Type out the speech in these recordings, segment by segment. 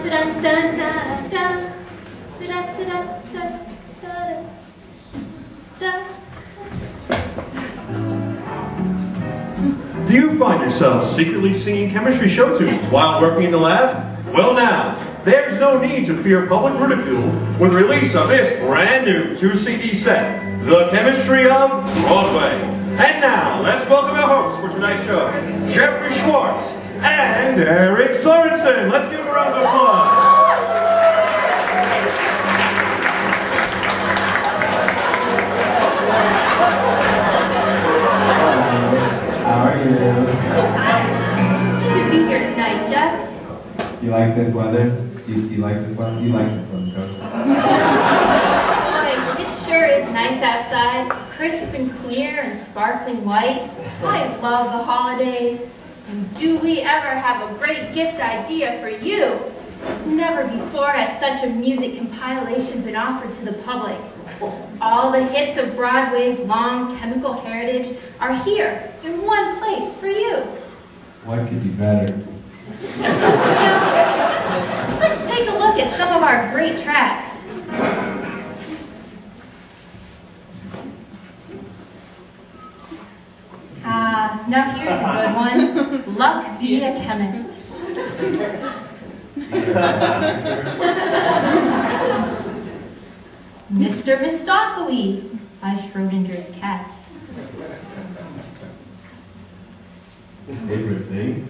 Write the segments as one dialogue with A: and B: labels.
A: Do you find yourself secretly singing chemistry show tunes while working in the lab? Well now, there's no need to fear public ridicule with the release of this brand new 2-CD set, The Chemistry of Broadway. And now, let's welcome our hosts for tonight's show, Jeffrey Schwartz and Eric Sorensen. Let's give them a round of applause.
B: How are you?
C: Good to be here tonight, Jeff.
B: You like this weather? Do you like this weather? You like this weather, Coach?
C: Boy, it sure is nice outside, crisp and clear and sparkling white. I love the holidays. And do we ever have a great gift idea for you? Never before has such a music compilation been offered to the public. All the hits of Broadway's long chemical heritage are here in one place for you.
B: What could be better?
C: Now, let's take a look at some of our great tracks. Now here's a good one. Luck Be a Chemist. Mr. Mistopheles by Schrodinger's Cats.
B: Favorite things?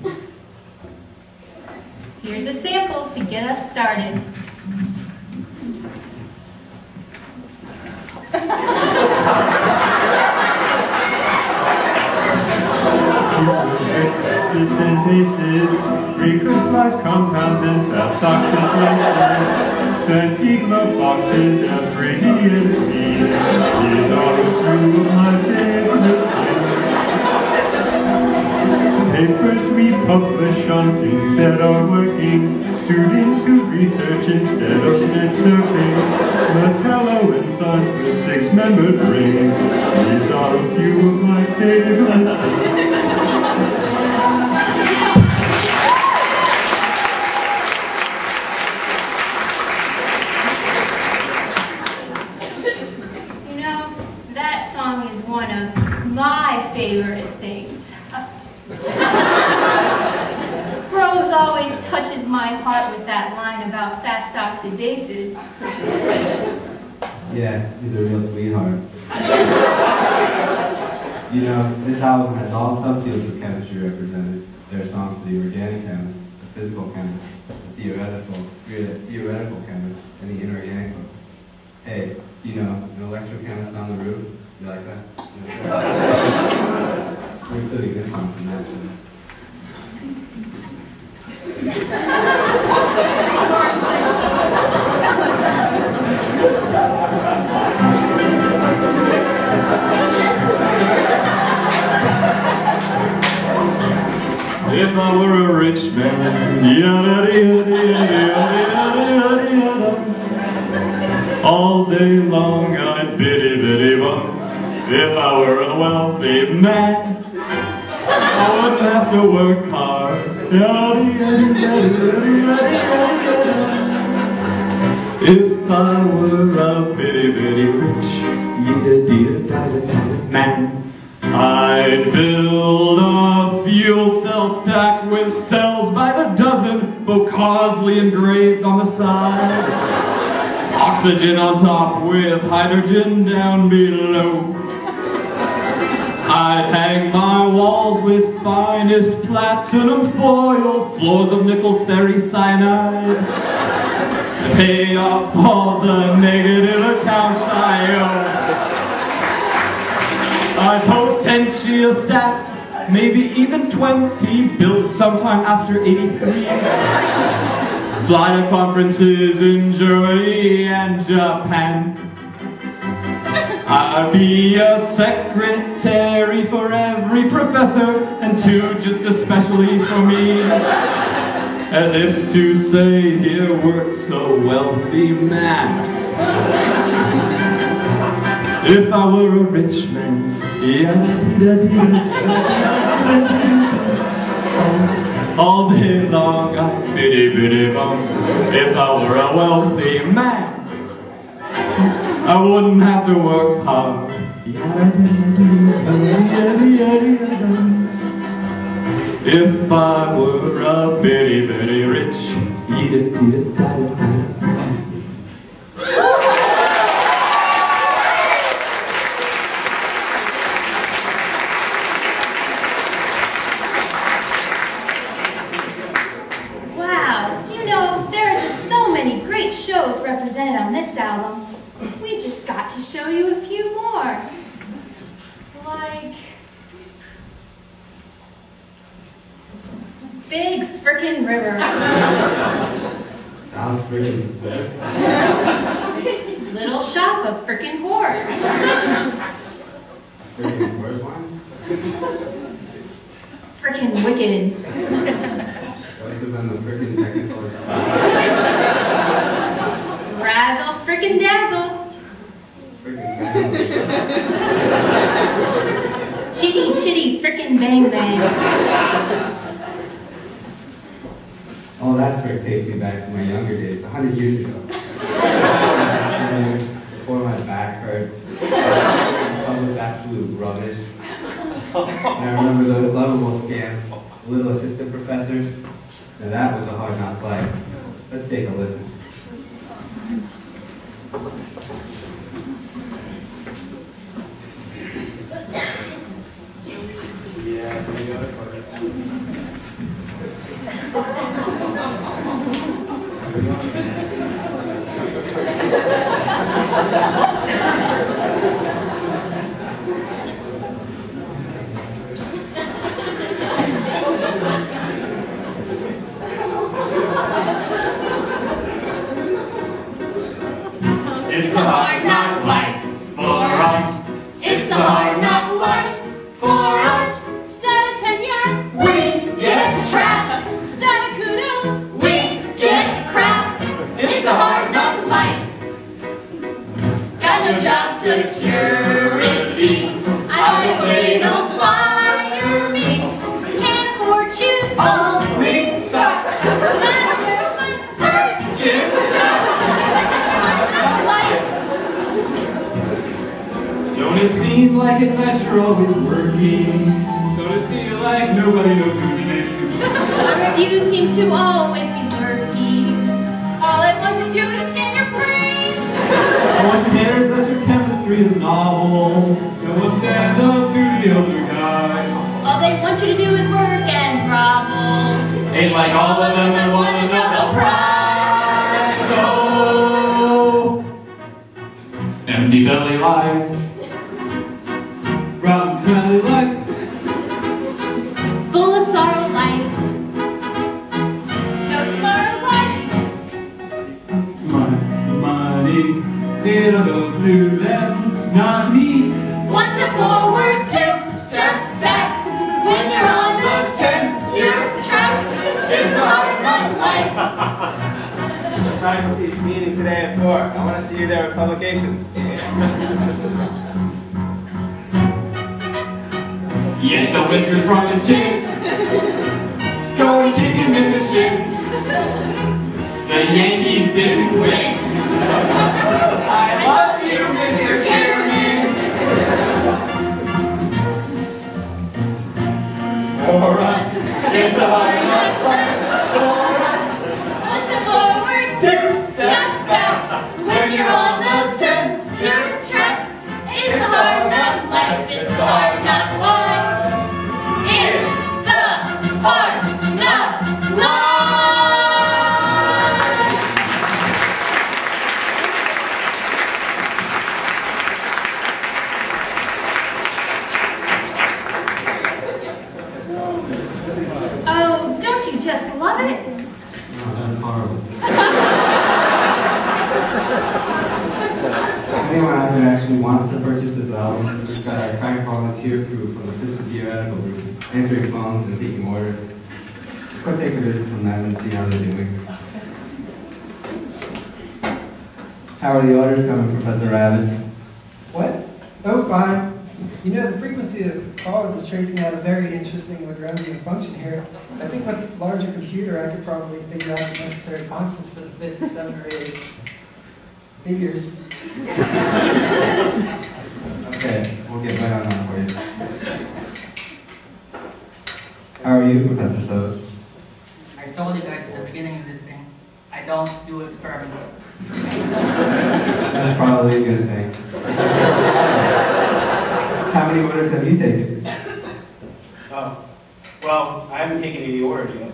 C: Here's a sample to get us started.
D: Frickmas compounds and fast oxygen. Fancy glove boxes and pretty and clean. These are a few of my favorite things. Papers we publish on things that are working. Students who research instead of net surfing. Metallo and Sons with 6-membered rings. These are a few of my favorite things.
C: One of my favorite things. Rose always touches my heart with that line about fast oxidases.
B: Yeah, he's a real sweetheart. You know, this album has all subfields of chemistry represented. There are songs for the organic chemist, the physical chemist, the theoretical chemist, and the inorganic folks. Hey, do you know an electrochemist on the roof? You like that? We're including this song from that show.
D: If I were a rich man, all day long I'd biddy-biddy-bum. If I were a wealthy man, I wouldn't have to work hard. If I were a bitty-bitty rich man, I'd build a fuel cell stack with cells by the dozen, Bocarsly engraved on the side. Oxygen on top with hydrogen down below. I'd hang my walls with finest platinum foil, floors of nickel ferricyanide, and pay off all the negative accounts I owe. I'd potentiostats, maybe even 20, built sometime after '83. Fly to conferences in Germany and Japan. I'd be a secretary for every professor, and two just especially for me. As if to say, here works a wealthy man. If I were a rich man, All day long I biddy biddy bum. If I were a wealthy man, I wouldn't have to work hard. If I were a bitty bitty rich,
C: Wow, you know, there are just so many great shows represented on this album. We just got to show you a few more. Like Big Frickin' River.
B: Sounds frickin' sick.
C: Little Shop of Frickin' Whores.
B: Frickin' where's one?
C: Frickin' Wicked.
B: Must have been the frickin' technical.
C: Razzle Frickin' Dazzle.
B: Frickin'
C: Chitty Chitty Frickin' Bang Bang.
B: Oh, that trick takes me back to my younger days, 100 years ago. Before my back hurt. That was absolute rubbish. And I remember those lovable scamps, little assistant professors. Now that was a hard knock life. Let's take a listen.
D: It's a hard knock life for us. It's a hard knock life for us.
C: Instead of tenure, we get trapped. Instead of kudos, we get crap.
D: It's the hard knock life.
C: Got no job security. I hope they don't fire me. Can't afford shoes.
D: Only socks.
C: Not a railman.
D: Get the stuff. Don't it seem like adventure always working? Don't it feel like nobody knows who to name?
C: A review seems to always be lurking. All it wants to do is scan your brain.
D: No one cares that your chemistry is novel. No one stands up to the elder guys.
C: All they want you to do is work and grovel.
D: Ain't like all of them that won a Nobel Prize. Oh, empty belly life. Rotten smelly life.
C: Full of sorrow life. No tomorrow life.
D: Money, it all goes to them, not me.
C: One step forward, 2 steps back. When you're on the 10-year track, it's a hard knock life.
B: Faculty meeting today at 4. I want to see you there with publications.
D: Yank the whiskers from his chin.
C: Go and kick him in the shins.
D: The Yankees didn't win.
C: I love you, Mr. Chairman.
D: For us, it's a hard knock life.
C: For us, one step forward, 2 steps back. When you're on the 10-year track, it's a hard knock life. It's a hard knock life. It's the hard knock life. Oh, don't you just love it?
B: No, that's horrible. Anyone out there actually wants to purchase this album, we've got our kind volunteer crew from the Princeton Theoretical Group answering phones and taking orders. Let's go take a visit from them and see how they're doing. How are the orders coming, Professor Rabbit? What? Oh, fine.
E: You know, the frequency of calls is tracing out a very interesting Lagrangian function here. I think with a larger computer, I could probably figure out the necessary constants for the 57 or 8 figures.
B: Okay, we'll get right on that for you. How are you, Professor Soch?
F: I told you guys at the beginning of this thing, I don't do experiments.
B: That's probably a good thing. How many orders have you taken?
G: Well, I haven't taken any orders yet,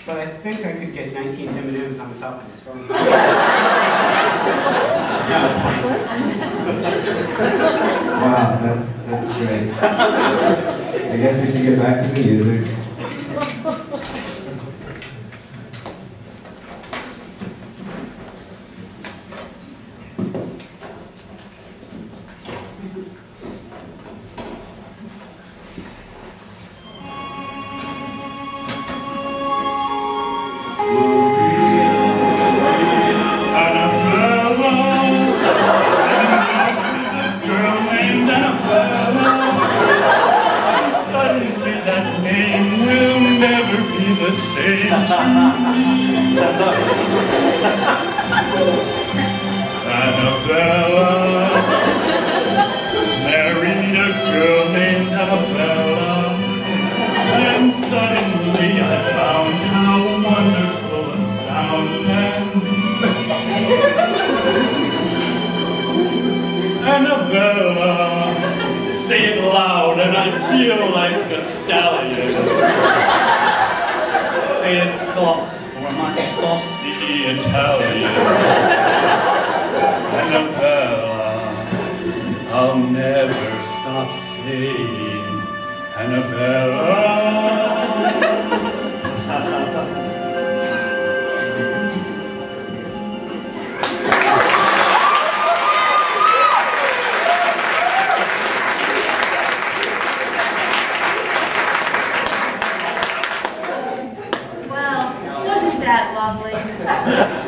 G: but I think I could get 19 M&Ms on the top of this phone.
B: Wow, that's great. I guess we should get back to the music.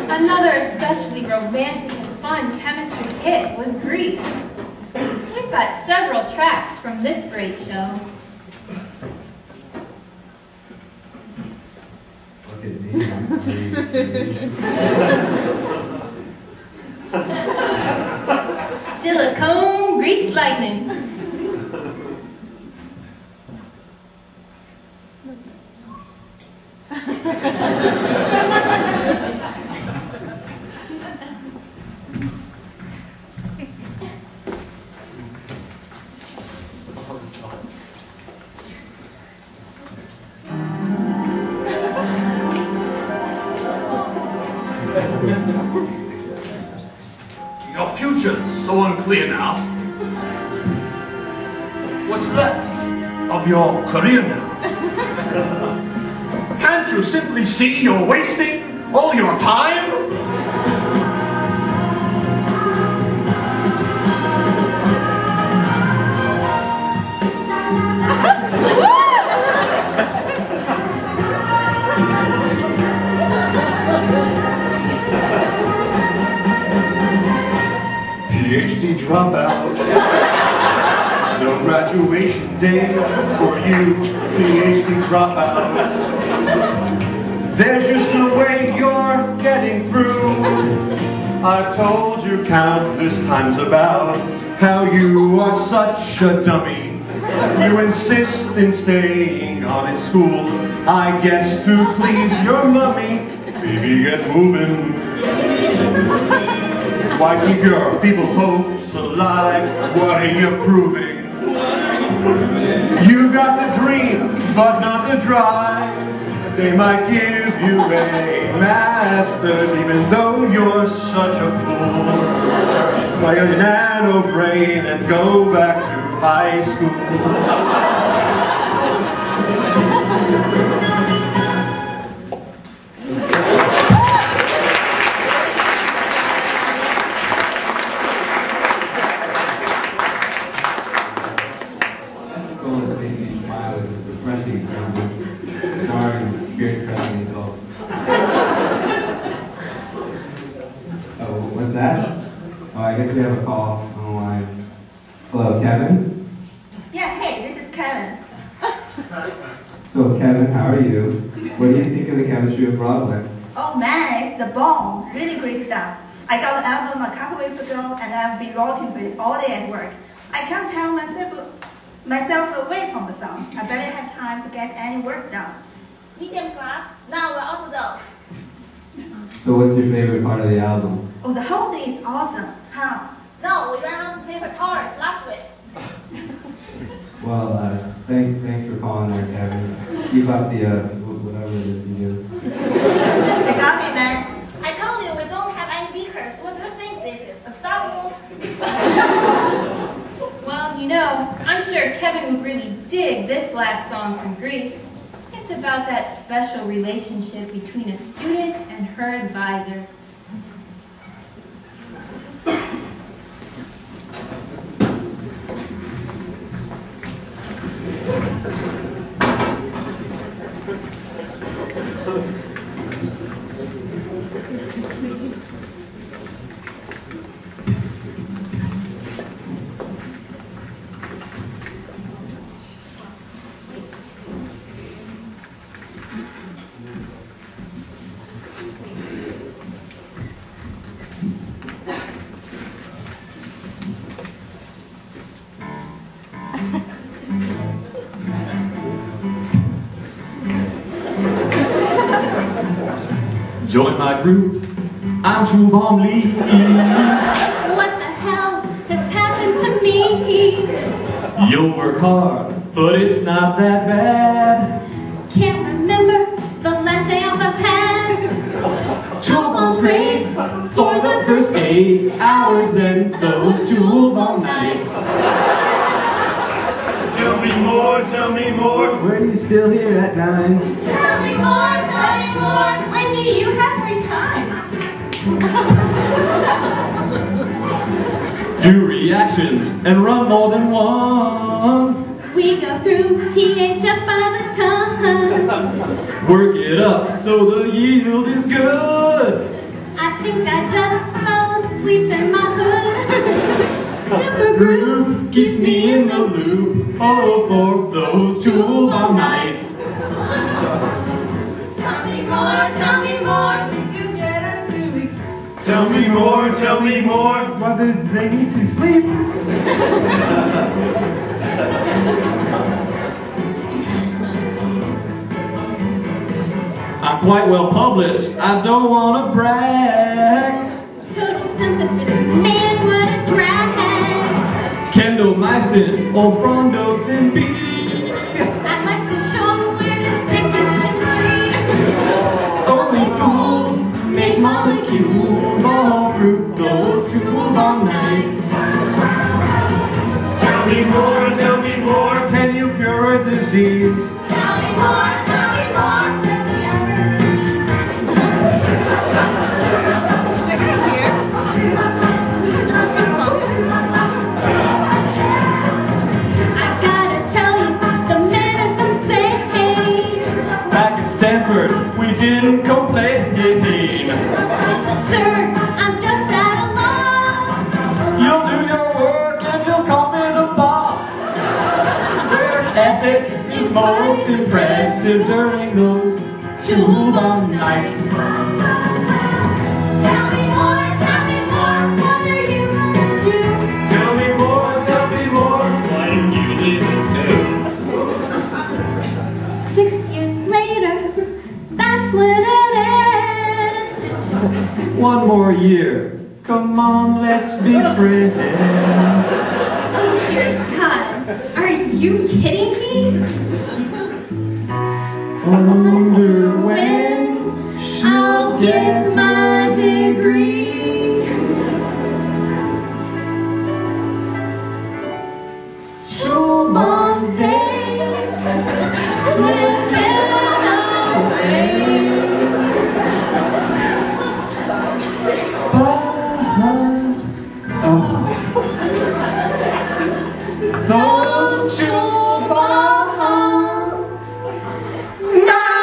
C: Another especially romantic and fun chemistry hit was Grease. We've got several tracks from this great show.
B: Look at me.
C: Silicone Grease Lightning.
H: Your future's so unclear now. What's left of your career now? Can't you simply see you're wasting all your time?
A: PhD dropout. No graduation day for you, PhD dropout. There's just no way you're getting through. I've told you countless times about how you are such a dummy. You insist in staying on in school, I guess to please your mummy. Baby, get moving. Why keep your feeble hopes alive? What are you proving? You got the dream, but not the drive. They might give you a master's, even though you're such a fool. Try your nano brain and go back to high school.
B: I guess we have a call on the line. Hello, Kevin? So Kevin, how are you? What do you think of the chemistry of Broadway?
I: Oh man, it's the bomb. Really great stuff. I got the album a couple weeks ago and I've been rocking with it all day at work. I can't tell myself away from the songs. I barely have time to get any work done.
C: Medium class, now we're on to those.
B: So what's your favorite part of the album?
I: Oh, the whole thing is awesome. How?
C: No, we ran out of paper cards last week.
B: Well, thanks for calling there, Kevin. Keep up the, whatever it is you do.
I: You got me, man.
C: I told you we don't have any beakers. What do you think this is? A style? Well, you know, I'm sure Kevin would really dig this last song from Greece. It's about that special relationship between a student and her advisor.
A: Join my group, I'm Shubham Lee.
C: What the hell has happened to me?
A: You'll work hard, but it's not that bad.
C: Can't remember the last day on the pad.
A: Shubham's great for the first 8 hours, then those Shubham nights.
D: Tell me more.
B: Were you still here at 9?
C: Tell me more, tell me more. When do you have free time?
A: Do reactions and run more than one.
C: We go through TH up by the ton.
A: Work it up so the yield is good.
C: I think I just fell asleep in my hood. Super groove
A: Keeps me in the loop. Oh, for those Shubham nights.
C: Tell me more. Did you get her to me?
D: Tell me more.
B: Whether they need to sleep.
A: I'm quite well published, I don't want to brag.
C: Total synthesis, man, what a drag.
A: Kendomycin or Frondocin B.
C: I'd like to show where to stick this chemistry.
A: Only fools make molecules all through those Shubham nights.
D: Tell me more.
A: Can you cure a disease?
C: Tell me more. I gotta tell you, the man has been insane.
A: Back at Stanford, we didn't complain.
C: It's absurd, I'm just at a loss.
A: You'll do your work and you'll call me the boss. Work ethic is most impressive during those Shubham nights.
C: Tell me more, what are you gonna do?
A: Tell me more, why didn't you leave it too?
C: 6 years later, that's when it ends.
A: 1 more year, come on, let's be friends.
C: Oh dear God, are you kidding me?
A: Wonder when
C: I'll get my degree. Shubham's days slipping away.
A: those Shubham nights.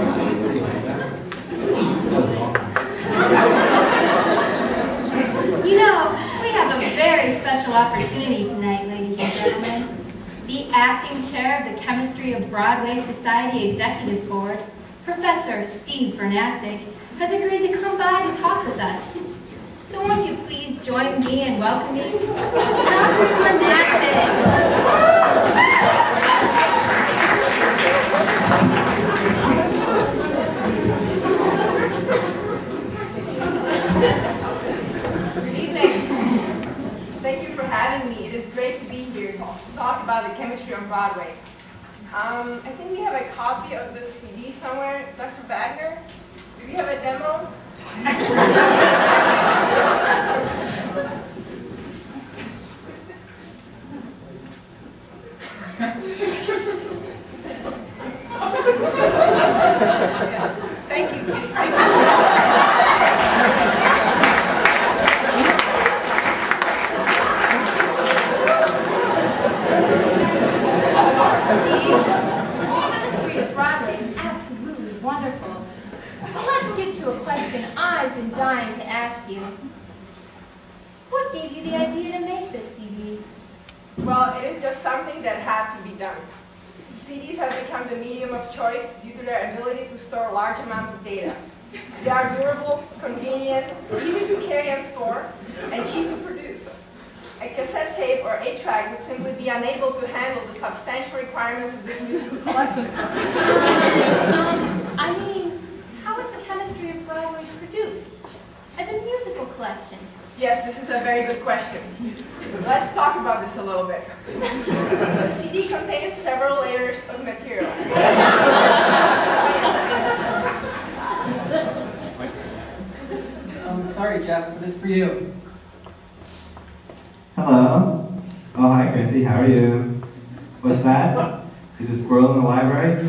C: You know, we have a very special opportunity tonight, ladies and gentlemen. The acting chair of the Chemistry of Broadway Society Executive Board, Professor Steve Bernasek, has agreed to come by to talk with us. So won't you please join me in welcoming Dr. Bernasek.
J: Thank you for having me. It is great to be here to talk about the chemistry on Broadway. I think we have a copy of the CD somewhere. Dr. Wagner, do we have a demo? Yes. Thank you, Kitty. Thank you.
C: Chemistry of Broadway is absolutely wonderful. So let's get to a question I've been dying to ask you. What gave you the idea to make this CD?
J: Well, it is just something that had to be done. CDs have become the medium of choice due to their ability to store large amounts of data. They are durable, convenient, easy to carry and store, and cheap to produce. A cassette tape or 8-track would simply be unable to handle the substantial requirements of this musical collection.
C: I mean, how is the Chemistry of Broadway produced? As a musical collection?
J: Yes, this is a very good question. Let's talk about this a little bit. The CD contains several layers of material.
E: Sorry, Jeff, but this is for you.
B: Hello. Oh, hi, Chrissy. How are you? What's that? Is a squirrel in the library?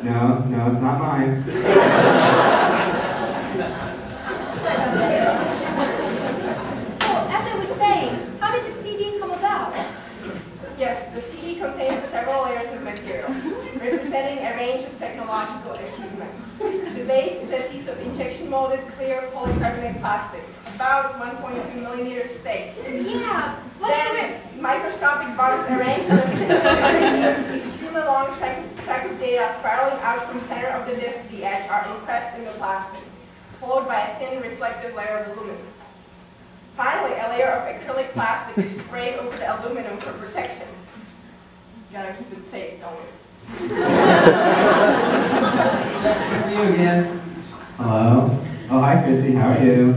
B: No, it's not mine.
C: So, as I was saying, how did the CD come about?
J: Yes, the CD contains several layers of material, representing a range of technological achievements. The base is a piece of injection-molded clear polycarbonate plastic, about 1.2 millimeters thick.
C: Yeah,
J: Then, microscopic bugs arranged on a single extremely long track of data spiraling out from the center of the disc to the edge are impressed in the plastic, followed by a thin reflective layer of aluminum. Finally, a layer of acrylic plastic is sprayed over the aluminum for protection. You gotta keep it safe, don't we?
E: You again.
B: Hello. Oh, hi, Chrissy. How are you?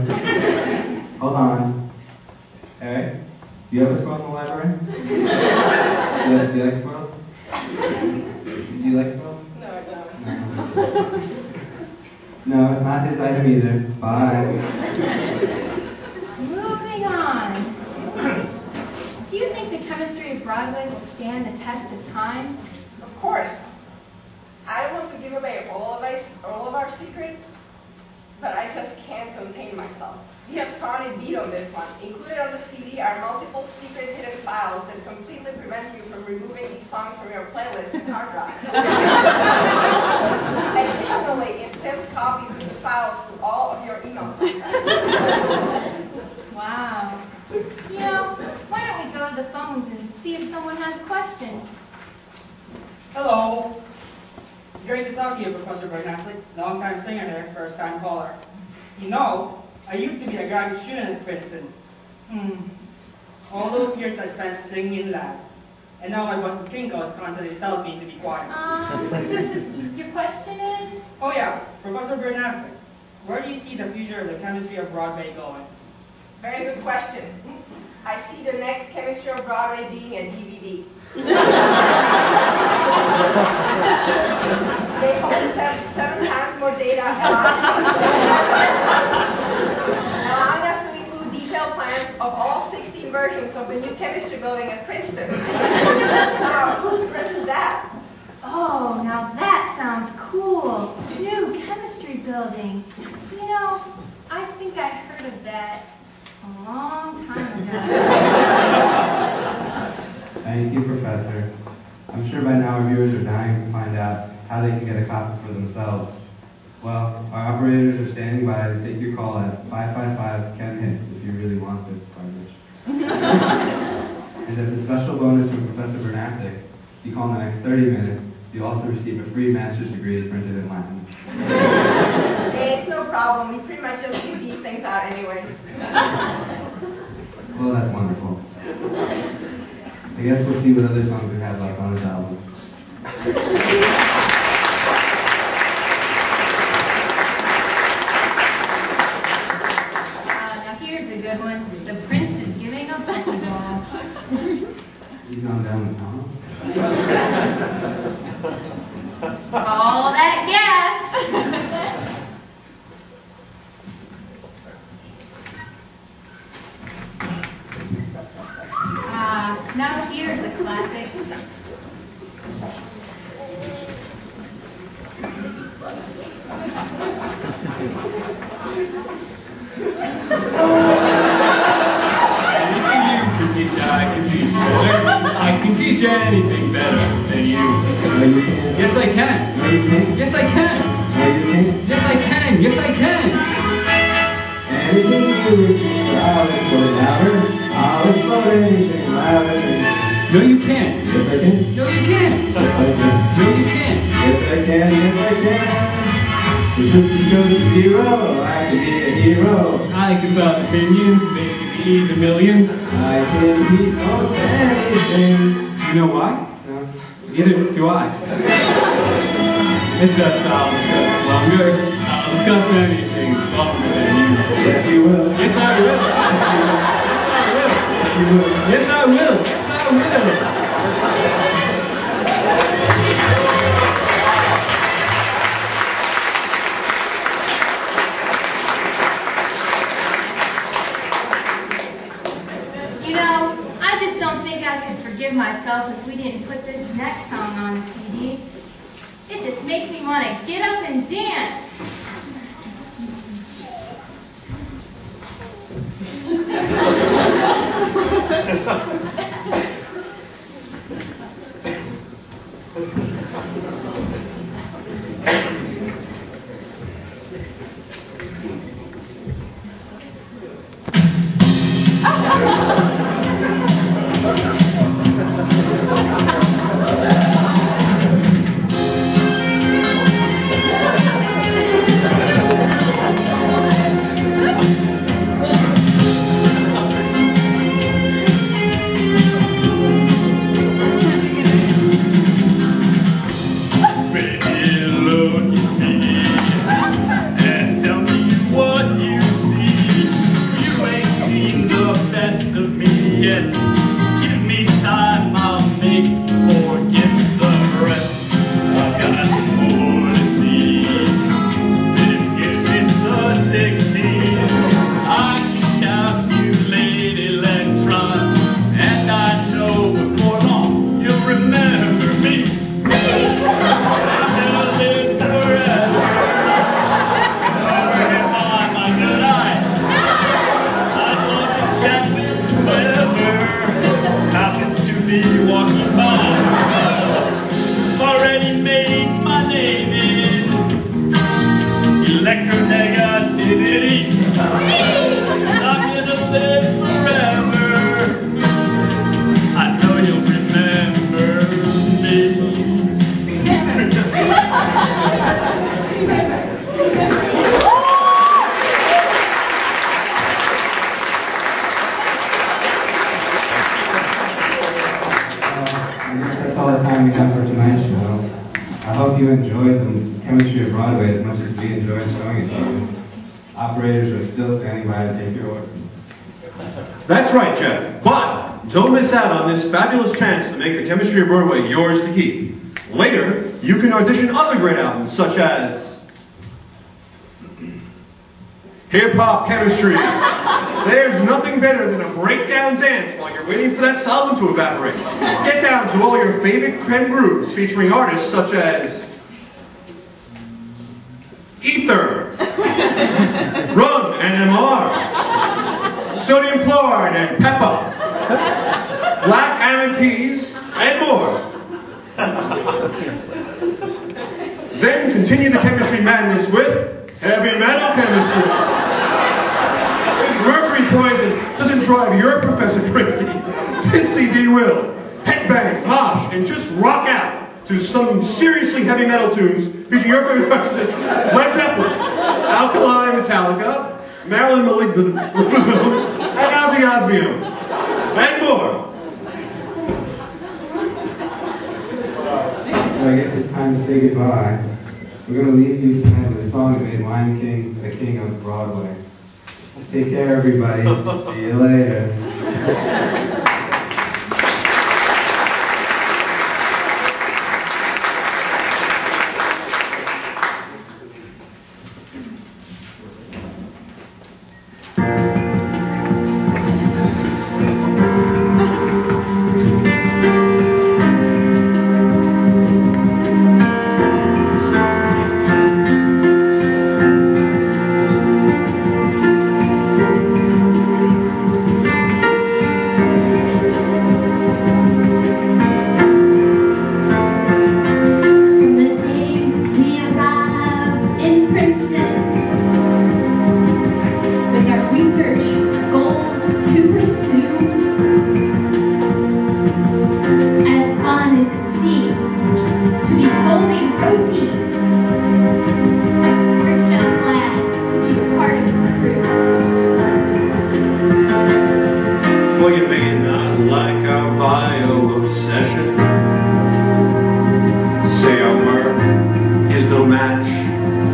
B: Hold on. Eric, do you have a squirrel in the library? Do you like squirrels? Do you like squirrels?
J: No, I don't.
B: No, it's not his item either. Bye.
C: moving on. Do you think the Chemistry of Broadway will stand the test of time?
J: Of course. I don't want to give away all of our secrets, but I just can't contain myself. We have Sonic beat on this one. Included on the CD are multiple secret hidden files that completely prevent you from removing these songs from your playlist and hard drive. Additionally, it sends copies of the files to all of your email contacts.
C: Wow. You know, why don't we go to the phones and see if someone has a question?
F: Hello. It's great to talk to you, Professor Bernasek. Long-time singer here, first-time caller. You know, I used to be a graduate student at Princeton. All those years I spent singing in lab. And now my boss at Kinko is constantly telling me to be quiet.
C: Your question is?
F: Oh yeah, Professor Bernasek, where do you see the future of the Chemistry of Broadway going?
J: Very good question. I see the next Chemistry of Broadway being a DVD. They hold seven times more data, allowing us to include detailed plans of all 16 versions of the new chemistry building at Princeton. Now, who impresses that?
C: Oh, now that sounds cool. New chemistry building. You know, I think I heard of that a long time ago.
B: Thank you, Professor. I'm sure by now our viewers are dying to find out how they can get a copy for themselves. Well, our operators are standing by to take your call at 555-CHEM-HITS if you really want this garbage. And as a special bonus from Professor Bernasek, if you call in the next 30 minutes, you'll also receive a free master's degree printed in Latin.
J: Hey, it's no problem. We pretty much just give these things out anyway.
B: Well, that's wonderful. I guess we'll see what other songs we have left on his album.
C: Now here's a good one. The Prince is giving a volleyball.
B: He's gone down the tunnel.
C: All that gas. Now here's a classic.
K: Anything you can teach, I can teach you better. I can teach you anything better than you.
B: No, you can't.
K: Yes, I can.
B: No, you can't.
K: Yes, I can.
B: No, you can't.
K: Yes, I can. Yes, I can.
B: Anything you receive, I'll explode it louder. I'll explode anything louder.
K: No, you can't.
B: Yes, I can.
K: No, you can't.
B: Yes, I can.
K: No, you can't.
B: Yes, I can. Yes, I can. The system shows it's zero. I can be a hero.
K: I can spout opinions, maybe even millions.
B: I can beat most anything.
K: Do you know why?
B: No.
K: Neither do I. It's best I'll discuss longer. I'll discuss anything longer than you.
B: Yes, you will.
K: Yes, I will.
B: Yes, you will.
K: Yes, I will. Yes, I will.
C: You know, I just don't think I could forgive myself if we didn't put this next song on the CD. It just makes me want to get up and dance.
B: You enjoyed the chemistry of Broadway as much as we enjoyed showing it to you. Operators are still standing by to take your order.
A: That's right, Jeff. But don't miss out on this fabulous chance to make the chemistry of Broadway yours to keep. Later, you can audition other great albums such as Hip-Hop Chemistry. There's nothing better than a breakdown dance while you're waiting for that solvent to evaporate. Get down to all your favorite Chem groups featuring artists such as Ether, Run and MR, Sodium Chloride and Peppa, Black Almond Peas, and more. Continue the chemistry madness with heavy metal chemistry. If mercury poison doesn't drive your Professor crazy, this CD will. Headbang, mosh, and just rock out to some seriously heavy metal tunes featuring your favorite Led Zeppelin, Alkali Metallica, Marilyn Malignant, and Ozzy Osbourne, and more.
B: So I guess it's time to say goodbye. We're going to leave you tonight with a song that made Lion King the king of Broadway. Take care, everybody. See you later.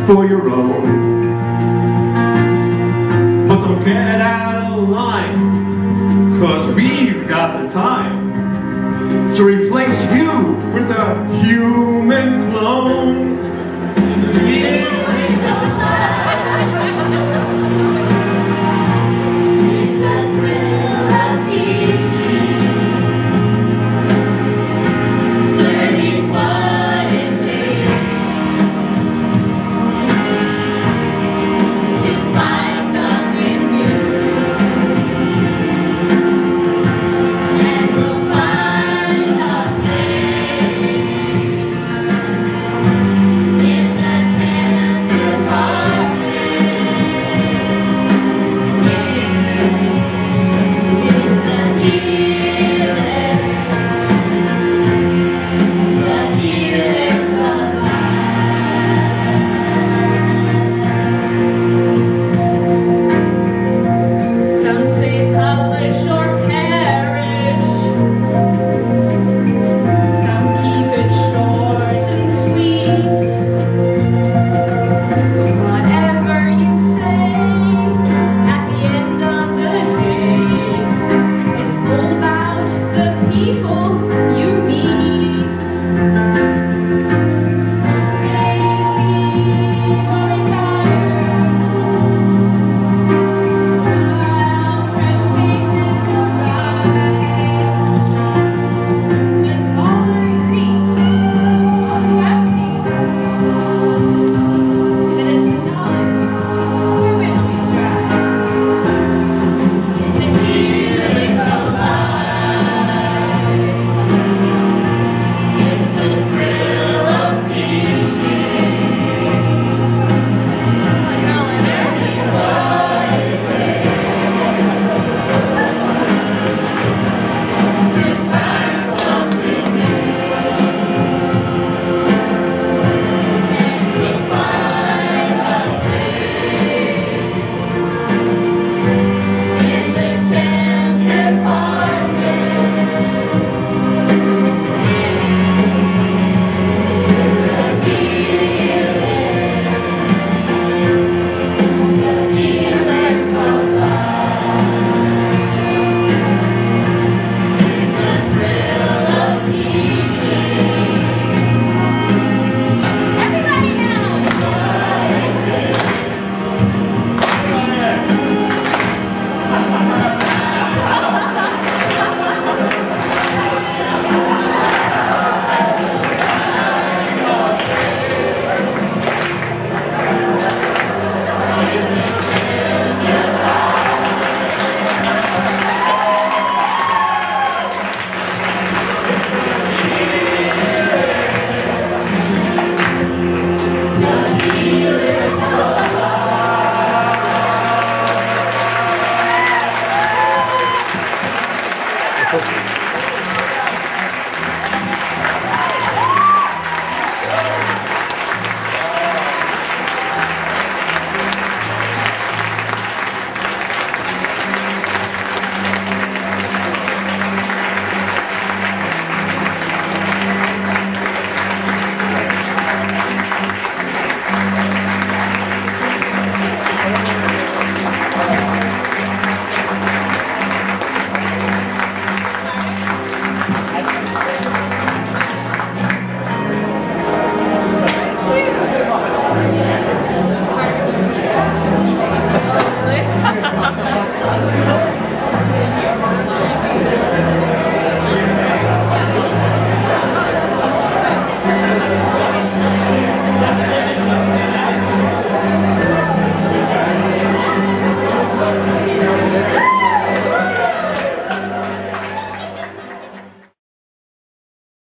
A: For your own, but don't get out of line, cause we've got the time to replace you with a human